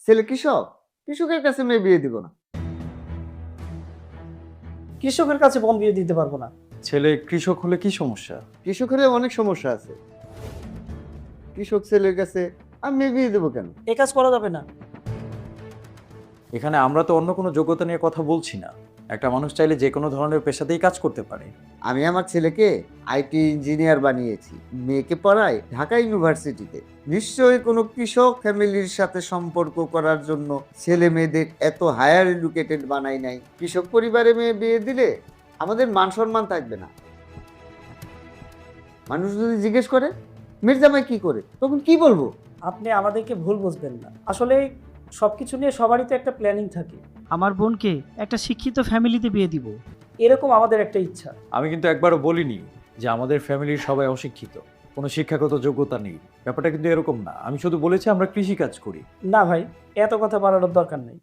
ছেলে কৃষক, কৃষকের কাছে মেয়ে বিয়ে দিব না। কৃষকের কাছে বোন বিয়ে দিতে পারবো না। ছেলে কৃষক হলে কি সমস্যা? কৃষক হলে অনেক সমস্যা আছে। কৃষক ছেলের কাছে আমি মেয়ে বিয়ে দেবো কেন? এ কাজ করা যাবে না। এখানে আমরা তো অন্য কোনো যোগ্যতা নিয়ে কথা বলছি না। একটা মানুষ চাইলে যে কোনো ধরনের পেশাতেই কাজ করতে পারে। আমি আমার ছেলেকে আইটি ইঞ্জিনিয়ার বানিয়েছি, মেয়েকে পড়াই ঢাকা ইউনিভার্সিটিতে। নিশ্চয়ই কোনো কৃষক ফ্যামিলির সাথে সম্পর্ক করার জন্য ছেলে মেয়েদের এত হায়ার এডুকেটেড বানাই নাই। কৃষক পরিবারে মেয়ে বিয়ে দিলে আমাদের মান সম্মান থাকবে না। মানুষ যদি জিজ্ঞেস করে মেয়ের জামাই কি করে, তখন কি বলবো? আপনি আমাদেরকে ভুল বুঝবেন না। আসলে সবকিছু নিয়ে সবারই তো একটা প্ল্যানিং থাকে। আমার বোনকে একটা শিক্ষিত ফ্যামিলিতে বিয়ে দিব। এরকম আমাদের একটা ইচ্ছা। আমি কিন্তু একবারও বলিনি যে আমাদের ফ্যামিলির সবাই অশিক্ষিত, কোনো শিক্ষাগত যোগ্যতা নেই। ব্যাপারটা কিন্তু এরকম না। আমি শুধু বলেছি আমরা কৃষিকাজ করি। না ভাই, এত কথা বাড়ানোর দরকার নেই।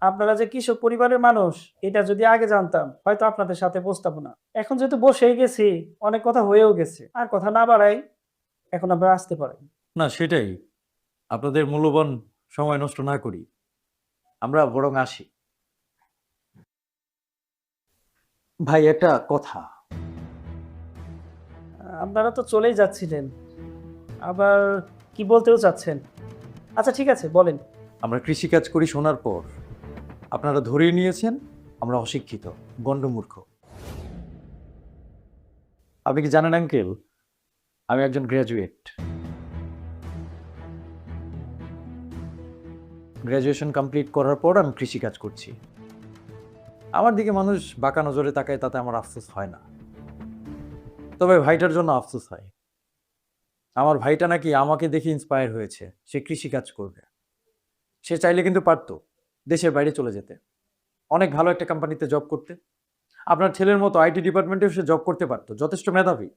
আপনারা যে কৃষক পরিবারের মানুষ, এটা যদি আগে জানতাম হয়তো আপনাদের সাথে বসতাম না। এখন যেহেতু বসেই গেছি, অনেক কথা হয়েও গেছে, আর কথা না বাড়াই এখন আপনারা আসতে পারেন। না, সেটাই। আপনাদের মূল্যবান সময় নষ্ট না করি, আমরা বরং আসি। ভাই, একটা কথা। আপনারা তো চলেই যাচ্ছিলেন, আবার কি বলতেও চাচ্ছেন? আচ্ছা ঠিক আছে, বলেন। আমরা কৃষিকাজ করি শোনার পর আপনারা ধরিয়ে নিয়েছেন আমরা অশিক্ষিত, গণ্ডমূর্খ। আপনি কি জানেন আঙ্কেল, আমি একজন গ্র্যাজুয়েট। গ্র্যাজুয়েশন কমপ্লিট করার পর আমি কৃষিকাজ করছি। আমার দিকে মানুষ বাঁকা নজরে তাকায়, তাতে আমার আফসোস হয় না। তবে ভাইটার জন্য আফসোস হয়। আমার ভাইটা নাকি আমাকে দেখে ইন্সপায়ার হয়েছে, সে কৃষিকাজ করবে। সে চাইলে কিন্তু পারতো দেশের বাইরে চলে যেতে, অনেক ভালো একটা কোম্পানিতে জব করতে। আপনার ছেলের মতো আইটি ডিপার্টমেন্টেও সে জব করতে পারতো, যথেষ্ট মেধাবী।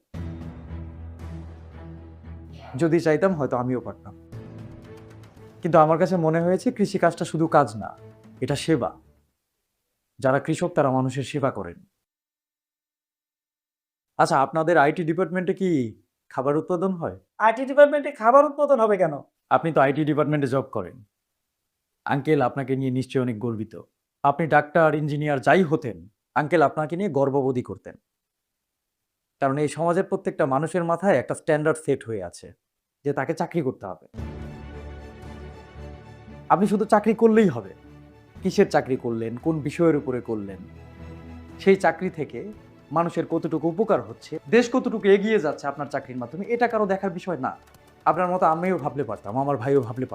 যদি চাইতাম হয়তো আমিও পারতাম। কিন্তু আমার কাছে মনে হয়েছে কৃষিকাজটা শুধু কাজ না, এটা সেবা। যারা কৃষক তারা মানুষের সেবা করেন। আচ্ছা, আপনাদের আইটি ডিপার্টমেন্টে কি খাবার উৎপাদন হয়? আইটি ডিপার্টমেন্টে খাবার উৎপাদন হবে কেন? আপনি তো আইটি ডিপার্টমেন্টে জব করেন। আঙ্কেল আপনাকে নিয়ে নিশ্চয়ই অনেক গর্বিত। আপনি ডাক্তার, ইঞ্জিনিয়ার যাই হতেন, আঙ্কেল আপনাকে নিয়ে গর্ববোধই করতেন। কারণ এই সমাজের প্রত্যেকটা মানুষের মাথায় একটা স্ট্যান্ডার্ড সেট হয়ে আছে যে তাকে চাকরি করতে হবে। আপনি শুধু চাকরি করলেই হবে। কিসের চাকরি করলেন, কোন বিষয়ের উপরে করলেন, সেই চাকরি থেকে মানুষের কতটুকু উপকার হচ্ছে, দেশ কতটুকু এগিয়ে যাচ্ছে আপনার চাকরির মাধ্যমে, এটা কারো দেখার বিষয় না। আপনার মতো আমিও ভাবলে পারতাম, আমার ভাইও ভাবলে পারতাম।